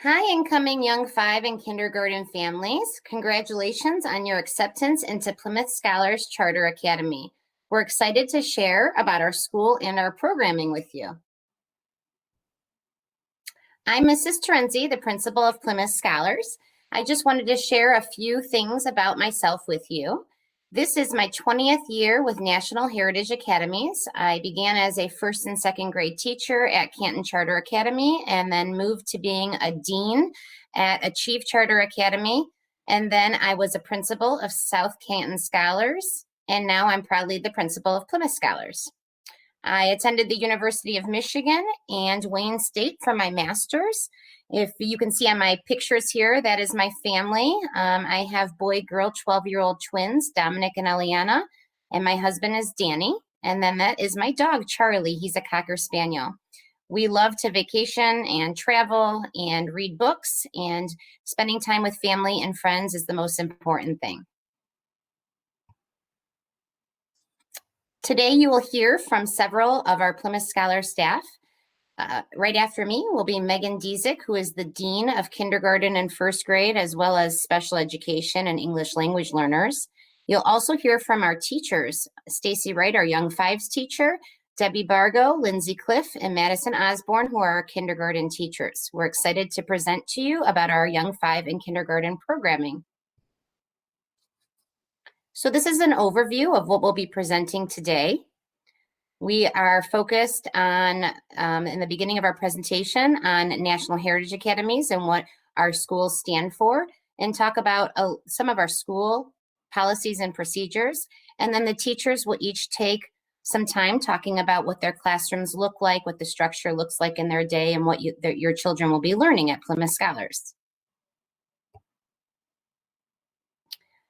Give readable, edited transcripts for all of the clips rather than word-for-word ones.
Hi, incoming young 5 and kindergarten families. Congratulations on your acceptance into Plymouth Scholars Charter Academy. We're excited to share about our school and our programming with you. I'm Mrs. Terenzi, the principal of Plymouth Scholars. I just wanted to share a few things about myself with you. This is my 20th year with National Heritage Academies. I began as a first and second grade teacher at Canton Charter Academy and then moved to being a dean at Achieve Charter Academy. And then I was a principal of South Canton Scholars, and now I'm proudly the principal of Plymouth Scholars. I attended the University of Michigan and Wayne State for my master's. If you can see on my pictures here, that is my family. I have boy-girl 12-year-old twins, Dominic and Eliana, and my husband is Danny. And then that is my dog, Charlie. He's a Cocker Spaniel. We love to vacation and travel and read books, and spending time with family and friends is the most important thing. Today, you will hear from several of our Plymouth Scholar staff. Right after me will be Megan Dziedzic, who is the Dean of Kindergarten and First Grade, as well as Special Education and English Language Learners. You'll also hear from our teachers, Stacy Wright, our Young Fives teacher, Debbie Bargo, Lindsay Cliff, and Madison Osborne, who are our kindergarten teachers. We're excited to present to you about our Young 5 and kindergarten programming. So this is an overview of what we'll be presenting today. We are focused on, in the beginning of our presentation, on National Heritage Academies and what our schools stand for, and talk about some of our school policies and procedures. And then the teachers will each take some time talking about what their classrooms look like, what the structure looks like in their day, and what your children will be learning at Plymouth Scholars.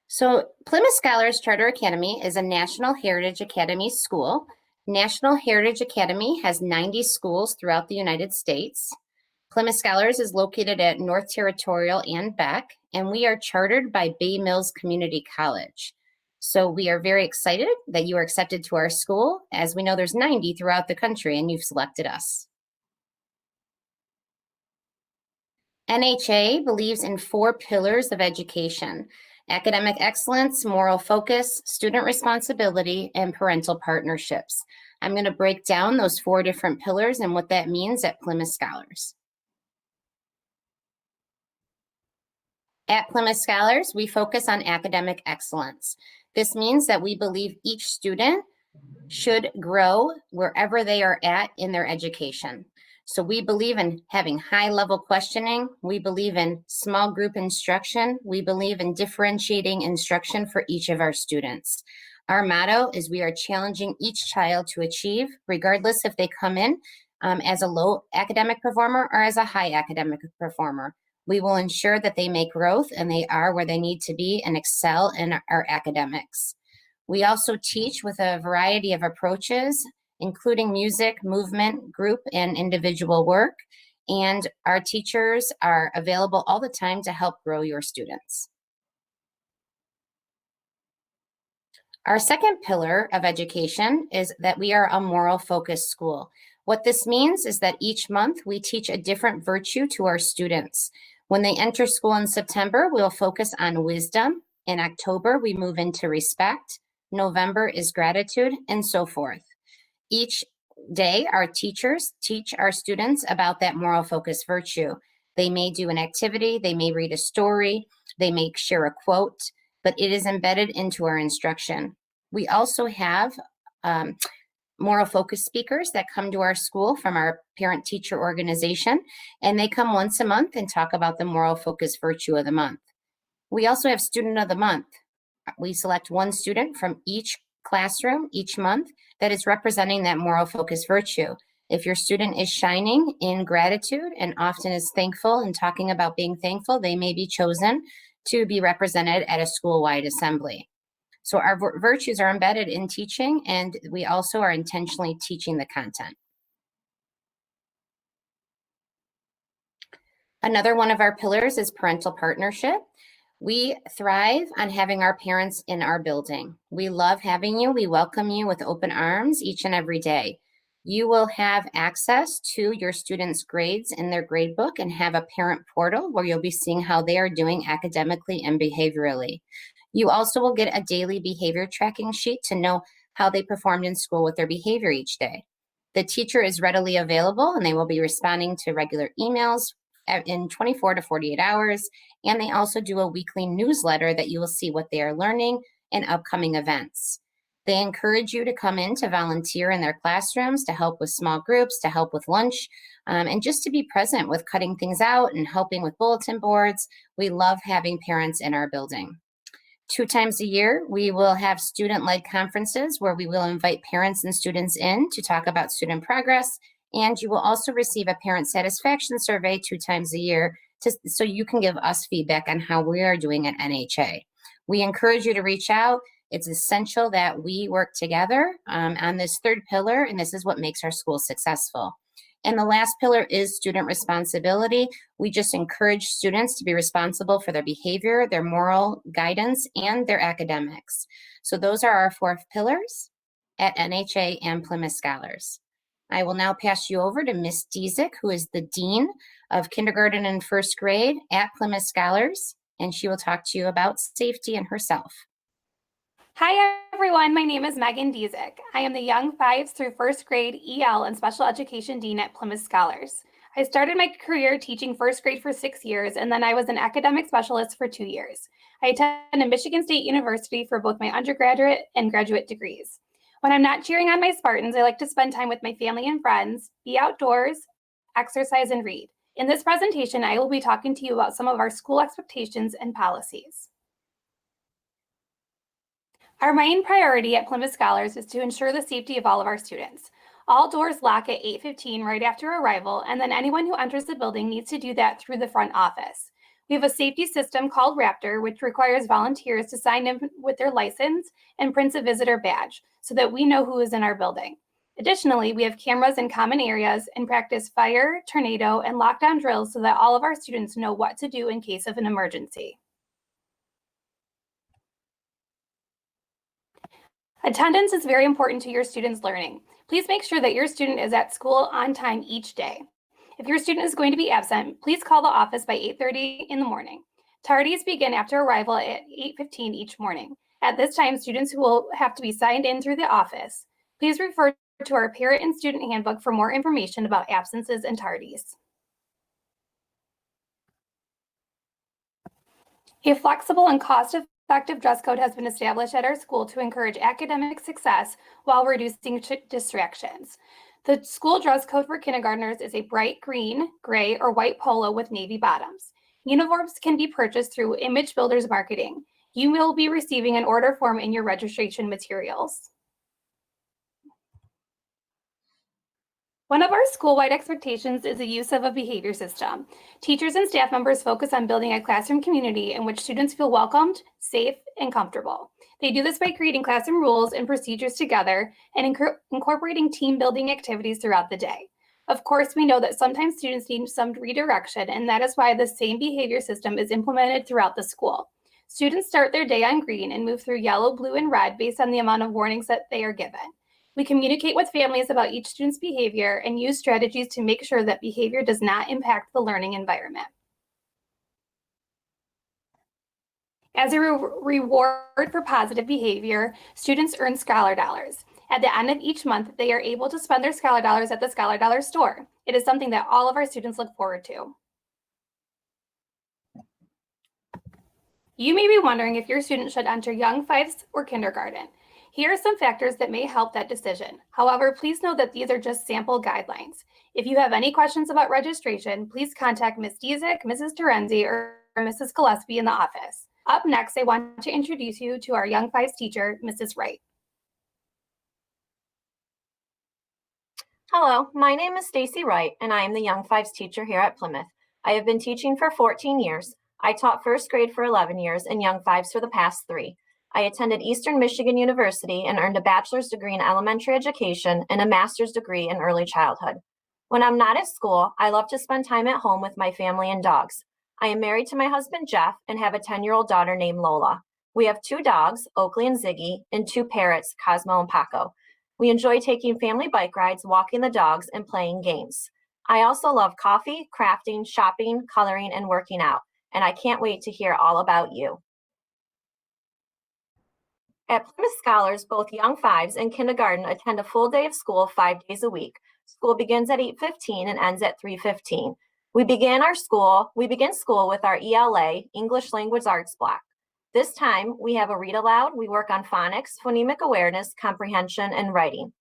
So Plymouth Scholars Charter Academy is a National Heritage Academy school. National Heritage Academy has 90 schools throughout the United States. Plymouth Scholars is located at North Territorial and Beck, and we are chartered by Bay Mills Community College. So we are very excited that you are accepted to our school, as we know there's 90 throughout the country and you've selected us. NHA believes in 4 pillars of education: academic excellence, moral focus, student responsibility, and parental partnerships. I'm going to break down those 4 different pillars and what that means at Plymouth Scholars. At Plymouth Scholars, we focus on academic excellence. This means that we believe each student should grow wherever they are at in their education. So we believe in having high-level questioning. We believe in small group instruction. We believe in differentiating instruction for each of our students. Our motto is we are challenging each child to achieve, regardless if they come in as a low academic performer or as a high academic performer. We will ensure that they make growth and they are where they need to be and excel in our academics. We also teach with a variety of approaches, including music, movement, group, and individual work. And our teachers are available all the time to help grow your students. Our second pillar of education is that we are a moral-focused school. What this means is that each month we teach a different virtue to our students. When they enter school in September, we'll focus on wisdom. In October, we move into respect. November is gratitude, and so forth. Each day, our teachers teach our students about that moral focus virtue. They may do an activity, they may read a story, they may share a quote, but it is embedded into our instruction. We also have moral focus speakers that come to our school from our parent-teacher organization, and they come once a month and talk about the moral focus virtue of the month. We also have Student of the Month. We select one student from each classroom each month that is representing that moral focus virtue. If your student is shining in gratitude and often is thankful and talking about being thankful, they may be chosen to be represented at a school-wide assembly. So our virtues are embedded in teaching, and we also are intentionally teaching the content. Another one of our pillars is parental partnership. We thrive on having our parents in our building. We love having you. We welcome you with open arms each and every day. You will have access to your students' grades in their gradebook and have a parent portal where you'll be seeing how they are doing academically and behaviorally. You also will get a daily behavior tracking sheet to know how they performed in school with their behavior each day. The teacher is readily available and they will be responding to regular emails in 24 to 48 hours. And they also do a weekly newsletter that you will see what they are learning and upcoming events. They encourage you to come in to volunteer in their classrooms, to help with small groups, to help with lunch, and just to be present with cutting things out and helping with bulletin boards. We love having parents in our building. 2 times a year, we will have student-led conferences where we will invite parents and students in to talk about student progress. And you will also receive a parent satisfaction survey 2 times a year so you can give us feedback on how we are doing at NHA. We encourage you to reach out. It's essential that we work together on this 3rd pillar, and this is what makes our school successful. And the last pillar is student responsibility. We just encourage students to be responsible for their behavior, their moral guidance, and their academics. So those are our 4 pillars at NHA and Plymouth Scholars. I will now pass you over to Ms Dziedzic, who is the Dean of Kindergarten and 1st grade at Plymouth Scholars, and she will talk to you about safety and herself. Hi everyone, my name is Megan Dezik. I am the Young 5s through 1st grade EL and Special Education Dean at Plymouth Scholars. I started my career teaching 1st grade for 6 years, and then I was an academic specialist for 2 years. I attended Michigan State University for both my undergraduate and graduate degrees. When I'm not cheering on my Spartans, I like to spend time with my family and friends, be outdoors, exercise, and read. In this presentation, I will be talking to you about some of our school expectations and policies. Our main priority at Plymouth Scholars is to ensure the safety of all of our students. All doors lock at 8:15 right after arrival, and then anyone who enters the building needs to do that through the front office. We have a safety system called Raptor, which requires volunteers to sign in with their license and print a visitor badge so that we know who is in our building. Additionally, we have cameras in common areas and practice fire, tornado, and lockdown drills so that all of our students know what to do in case of an emergency. Attendance is very important to your students' learning. Please make sure that your student is at school on time each day. If your student is going to be absent, please call the office by 8:30 in the morning. Tardies begin after arrival at 8:15 each morning. At this time, students will have to be signed in through the office. Please refer to our parent and student handbook for more information about absences and tardies. A flexible and cost-effective dress code has been established at our school to encourage academic success while reducing distractions. The school dress code for kindergartners is a bright green, gray, or white polo with navy bottoms. Uniforms can be purchased through Image Builders Marketing. You will be receiving an order form in your registration materials. One of our school-wide expectations is the use of a behavior system. Teachers and staff members focus on building a classroom community in which students feel welcomed, safe, and comfortable. They do this by creating classroom rules and procedures together and incorporating team-building activities throughout the day. Of course, we know that sometimes students need some redirection, and that is why the same behavior system is implemented throughout the school. Students start their day on green and move through yellow, blue, and red based on the amount of warnings that they are given. We communicate with families about each student's behavior and use strategies to make sure that behavior does not impact the learning environment. As a reward for positive behavior, students earn Scholar Dollars. At the end of each month, they are able to spend their Scholar Dollars at the Scholar Dollar store. It is something that all of our students look forward to. You may be wondering if your student should enter Young 5s or kindergarten. Here are some factors that may help that decision. However, please know that these are just sample guidelines. If you have any questions about registration, please contact Ms. Dezik, Mrs. Terenzi, or Mrs. Gillespie in the office. Up next, I want to introduce you to our Young 5s teacher, Mrs. Wright. Hello, my name is Stacy Wright, and I am the Young 5s teacher here at Plymouth. I have been teaching for 14 years. I taught 1st grade for 11 years and Young 5s for the past 3. I attended Eastern Michigan University and earned a bachelor's degree in elementary education and a master's degree in early childhood. When I'm not at school, I love to spend time at home with my family and dogs. I am married to my husband, Jeff, and have a 10-year-old daughter named Lola. We have 2 dogs, Oakley and Ziggy, and 2 parrots, Cosmo and Paco. We enjoy taking family bike rides, walking the dogs, and playing games. I also love coffee, crafting, shopping, coloring, and working out, and I can't wait to hear all about you. At Plymouth Scholars, both young fives and kindergarten attend a full day of school 5 days a week. School begins at 8:15 and ends at 3:15. We begin school with our ELA, English Language Arts block. This time, we have a read aloud. We work on phonics, phonemic awareness, comprehension, and writing.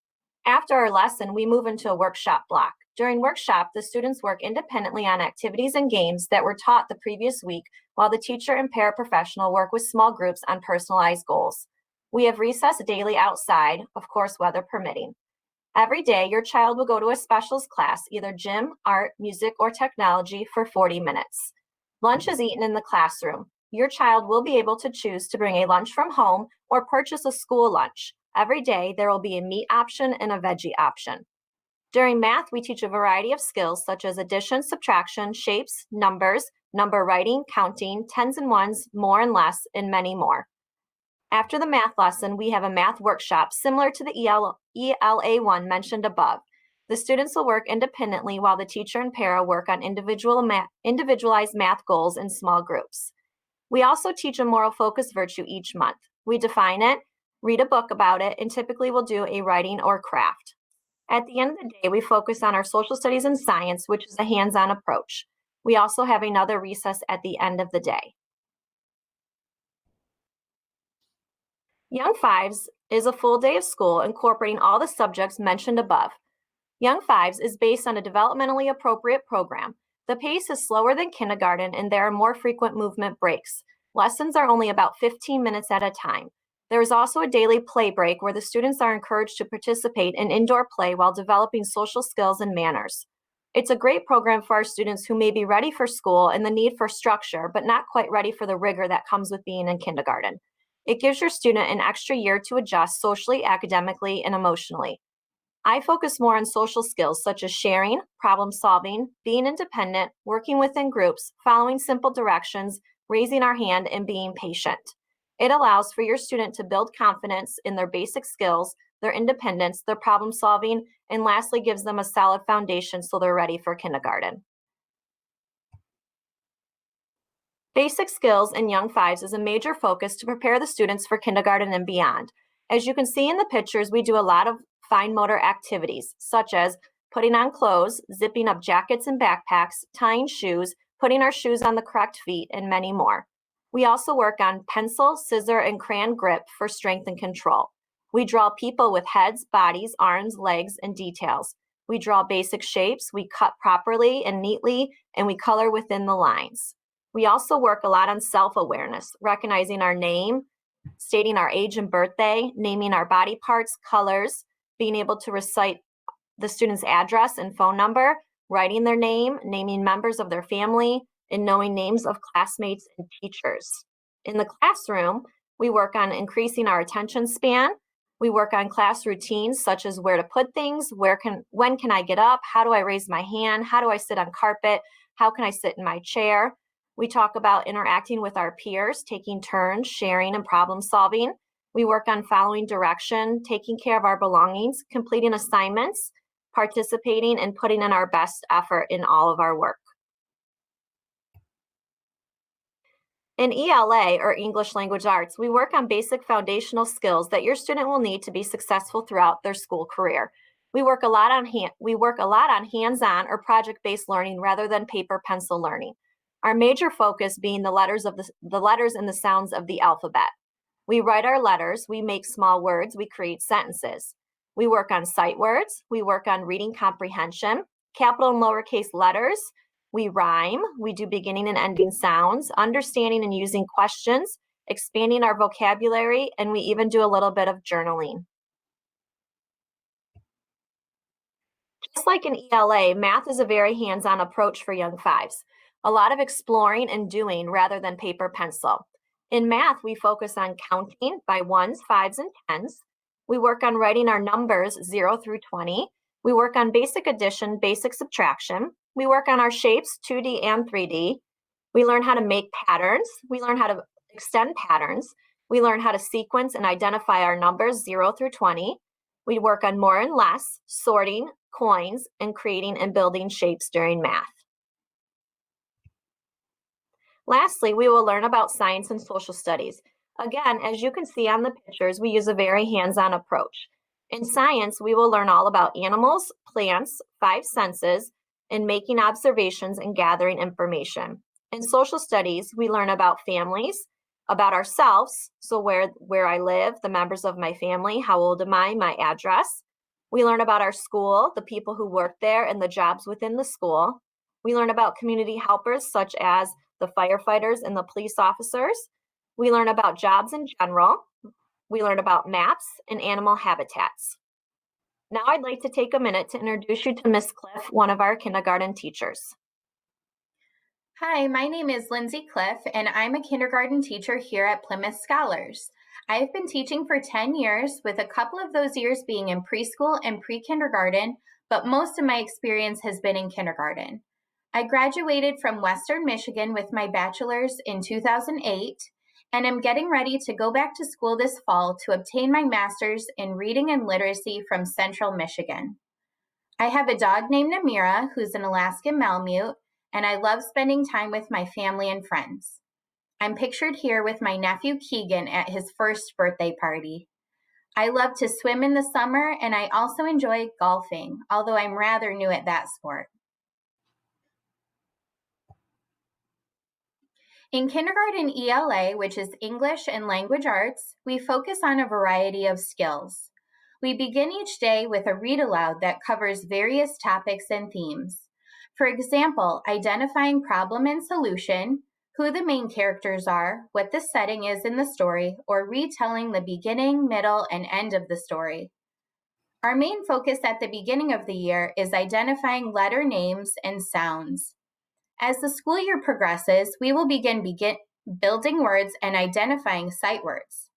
After our lesson, we move into a workshop block. During workshop, the students work independently on activities and games that were taught the previous week, while the teacher and paraprofessional work with small groups on personalized goals. We have recess daily outside, of course, weather permitting. Every day, your child will go to a specials class, either gym, art, music, or technology for 40 minutes. Lunch is eaten in the classroom. Your child will be able to choose to bring a lunch from home or purchase a school lunch. Every day, there will be a meat option and a veggie option. During math, we teach a variety of skills such as addition, subtraction, shapes, numbers, number writing, counting, tens and ones, more and less, and many more. After the math lesson, we have a math workshop similar to the ELA one mentioned above. The students will work independently while the teacher and para work on individualized math goals in small groups. We also teach a moral focus virtue each month. We define it, read a book about it, and typically will do a writing or craft. At the end of the day, we focus on our social studies and science, which is a hands-on approach. We also have another recess at the end of the day. Young Fives is a full day of school incorporating all the subjects mentioned above. Young Fives is based on a developmentally appropriate program. The pace is slower than kindergarten and there are more frequent movement breaks. Lessons are only about 15 minutes at a time. There is also a daily play break where the students are encouraged to participate in indoor play while developing social skills and manners. It's a great program for our students who may be ready for school and the need for structure, but not quite ready for the rigor that comes with being in kindergarten. It gives your student an extra year to adjust socially, academically, and emotionally. I focus more on social skills such as sharing, problem solving, being independent, working within groups, following simple directions, raising our hand, and being patient. It allows for your student to build confidence in their basic skills, their independence, their problem solving, and lastly gives them a solid foundation so they're ready for kindergarten. Basic skills in Young Fives is a major focus to prepare the students for kindergarten and beyond. As you can see in the pictures, we do a lot of fine motor activities, such as putting on clothes, zipping up jackets and backpacks, tying shoes, putting our shoes on the correct feet, and many more. We also work on pencil, scissor, and crayon grip for strength and control. We draw people with heads, bodies, arms, legs, and details. We draw basic shapes, we cut properly and neatly, and we color within the lines. We also work a lot on self-awareness, recognizing our name, stating our age and birthday, naming our body parts, colors, being able to recite the student's address and phone number, writing their name, naming members of their family, and knowing names of classmates and teachers. In the classroom, we work on increasing our attention span. We work on class routines such as where to put things, when can I get up, how do I raise my hand, how do I sit on carpet, how can I sit in my chair. We talk about interacting with our peers, taking turns, sharing, and problem solving. We work on following direction, taking care of our belongings, completing assignments, participating, and putting in our best effort in all of our work. In ELA, or English Language Arts, we work on basic foundational skills that your student will need to be successful throughout their school career. We work a lot on hands-on or project-based learning rather than paper pencil learning. Our major focus being the letters and the sounds of the alphabet. We write our letters, we make small words, we create sentences. We work on sight words, we work on reading comprehension, capital and lowercase letters, we rhyme, we do beginning and ending sounds, understanding and using questions, expanding our vocabulary, and we even do a little bit of journaling. Just like in ELA, math is a very hands-on approach for Young Fives. A lot of exploring and doing rather than paper pencil. In math, we focus on counting by ones, fives, and tens. We work on writing our numbers 0 through 20. We work on basic addition, basic subtraction. We work on our shapes, 2D and 3D. We learn how to make patterns. We learn how to extend patterns. We learn how to sequence and identify our numbers 0 through 20. We work on more and less, sorting, coins, and creating and building shapes during math. Lastly, we will learn about science and social studies. Again, as you can see on the pictures, we use a very hands-on approach. In science, we will learn all about animals, plants, 5 senses, and making observations and gathering information. In social studies, we learn about families, about ourselves, so where I live, the members of my family, how old am I, my address. We learn about our school, the people who work there, and the jobs within the school. We learn about community helpers such as the firefighters and the police officers. We learn about jobs in general. We learn about maps and animal habitats. Now I'd like to take a minute to introduce you to Ms. Cliff, one of our kindergarten teachers. Hi, my name is Lindsay Cliff, and I'm a kindergarten teacher here at Plymouth Scholars. I've been teaching for 10 years, with a couple of those years being in preschool and pre-kindergarten, but most of my experience has been in kindergarten. I graduated from Western Michigan with my bachelor's in 2008, and am getting ready to go back to school this fall to obtain my master's in reading and literacy from Central Michigan. I have a dog named Amira, who's an Alaskan Malamute, and I love spending time with my family and friends. I'm pictured here with my nephew Keegan at his first birthday party. I love to swim in the summer, and I also enjoy golfing, although I'm rather new at that sport. In kindergarten ELA, which is English and Language Arts, we focus on a variety of skills. We begin each day with a read aloud that covers various topics and themes. For example, identifying problem and solution, who the main characters are, what the setting is in the story, or retelling the beginning, middle, and end of the story. Our main focus at the beginning of the year is identifying letter names and sounds. As the school year progresses, we will begin building words and identifying sight words.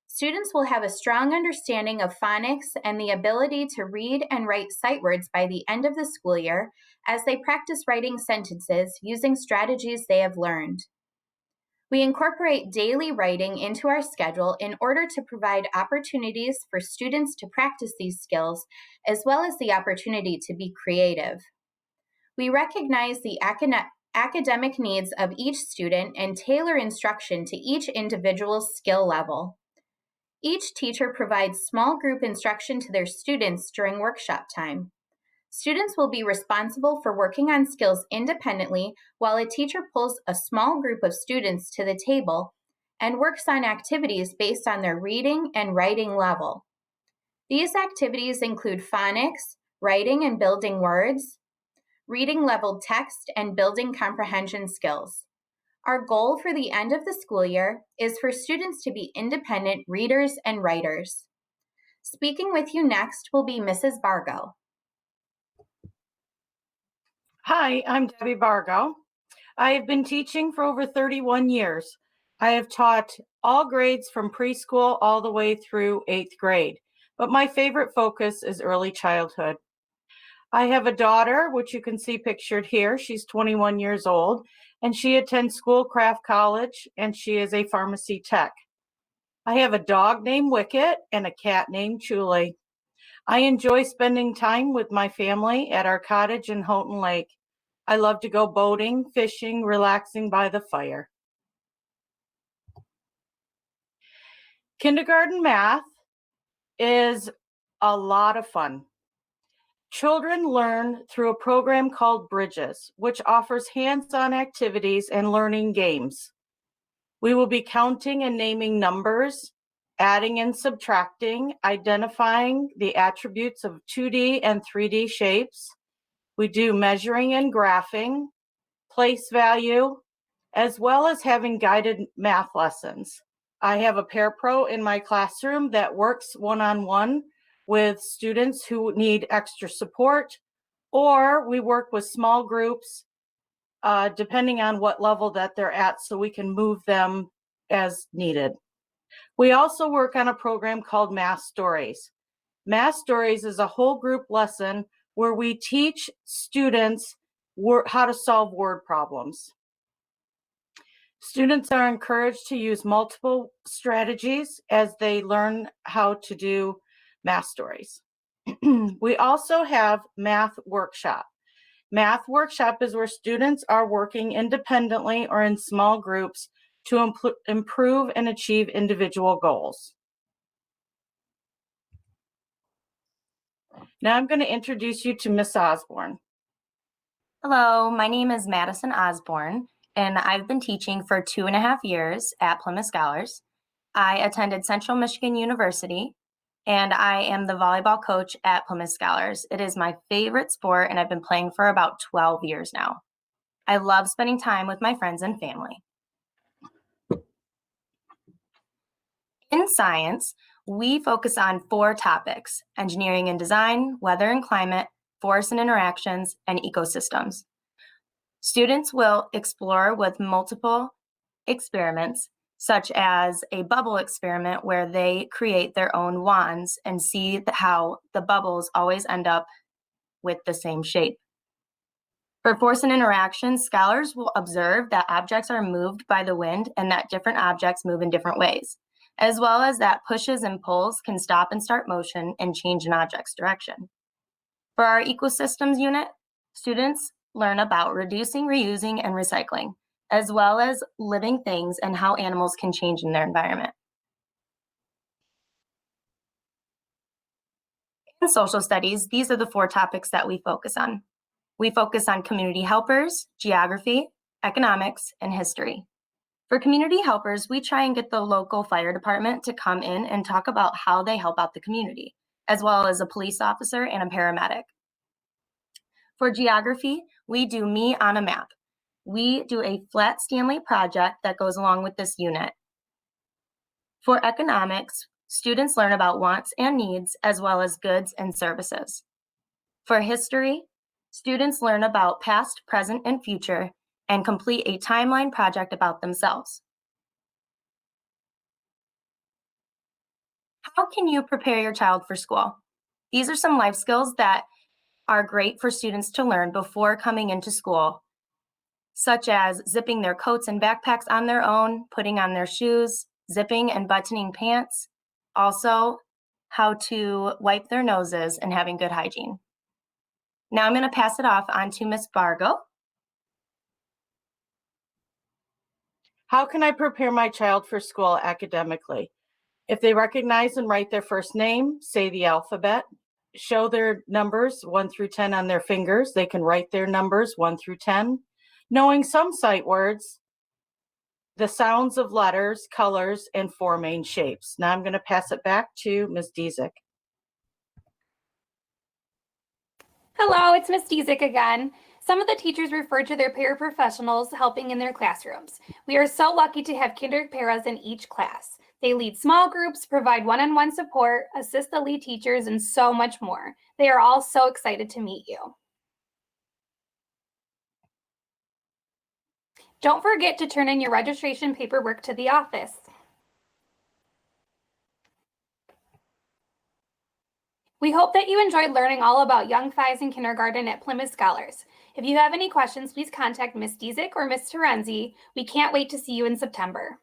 Students will have a strong understanding of phonics and the ability to read and write sight words by the end of the school year as they practice writing sentences using strategies they have learned. We incorporate daily writing into our schedule in order to provide opportunities for students to practice these skills, as well as the opportunity to be creative. We recognize the academic needs of each student and tailor instruction to each individual's skill level. Each teacher provides small group instruction to their students during workshop time. Students will be responsible for working on skills independently, while a teacher pulls a small group of students to the table and works on activities based on their reading and writing level. These activities include phonics, writing and building words, reading level text, and building comprehension skills. Our goal for the end of the school year is for students to be independent readers and writers. Speaking with you next will be Mrs. Bargo. Hi, I'm Debbie Bargo. I have been teaching for over 31 years. I have taught all grades from preschool all the way through 8th grade, but my favorite focus is early childhood. I have a daughter, which you can see pictured here. She's 21 years old, and she attends Schoolcraft College, and she is a pharmacy tech. I have a dog named Wicket and a cat named Julie. I enjoy spending time with my family at our cottage in Houghton Lake. I love to go boating, fishing, relaxing by the fire. Kindergarten math is a lot of fun. Children learn through a program called Bridges, which offers hands-on activities and learning games. We will be counting and naming numbers, adding and subtracting, identifying the attributes of 2D and 3D shapes. We do measuring and graphing, place value, as well as having guided math lessons. I have a parapro in my classroom that works one-on-one with students who need extra support, or we work with small groups depending on what level that they're at, so we can move them as needed. We also work on a program called Math Stories. Math Stories is a whole group lesson where we teach students how to solve word problems. Students are encouraged to use multiple strategies as they learn how to do math stories. We also have math workshop. Math workshop is where students are working independently or in small groups to improve and achieve individual goals. Now I'm going to introduce you to Ms. Osborne. Hello, my name is Madison Osborn, and I've been teaching for 2.5 years at Plymouth Scholars. I attended Central Michigan University, and I am the volleyball coach at Plymouth Scholars. It is my favorite sport, and I've been playing for about 12 years now. I love spending time with my friends and family. In science, we focus on 4 topics: engineering and design, weather and climate, force and interactions, and ecosystems. Students will explore with multiple experiments, such as a bubble experiment where they create their own wands and see how the bubbles always end up with the same shape. For force and interactions, scholars will observe that objects are moved by the wind and that different objects move in different ways, as well as that pushes and pulls can stop and start motion and change an object's direction. For our ecosystems unit, students learn about reducing, reusing, and recycling, as well as living things and how animals can change in their environment. In social studies, these are the 4 topics that we focus on. We focus on community helpers, geography, economics, and history. For community helpers, we try and get the local fire department to come in and talk about how they help out the community, as well as a police officer and a paramedic. For geography, we do Me on a Map. We do a flat Stanley project that goes along with this unit. For economics, students learn about wants and needs, as well as goods and services. For history, students learn about past, present, and future, and complete a timeline project about themselves. How can you prepare your child for school? These are some life skills that are great for students to learn before coming into school, such as zipping their coats and backpacks on their own, putting on their shoes, zipping and buttoning pants, also how to wipe their noses and having good hygiene. Now I'm going to pass it off on to Ms. Bargo. How can I prepare my child for school academically? If they recognize and write their first name, say the alphabet, show their numbers 1 through 10 on their fingers, they can write their numbers 1 through 10. Knowing some sight words, the sounds of letters, colors, and 4 main shapes. Now I'm going to pass it back to Ms. Dziedzic. Hello, it's Ms. Dezik again. Some of the teachers refer to their paraprofessionals helping in their classrooms. We are so lucky to have kinder paras in each class. They lead small groups, provide one-on-one support, assist the lead teachers, and so much more. They are all so excited to meet you. Don't forget to turn in your registration paperwork to the office. We hope that you enjoyed learning all about Young Fives in kindergarten at Plymouth Scholars. If you have any questions, please contact Ms. Dezik or Ms. Terenzi. We can't wait to see you in September.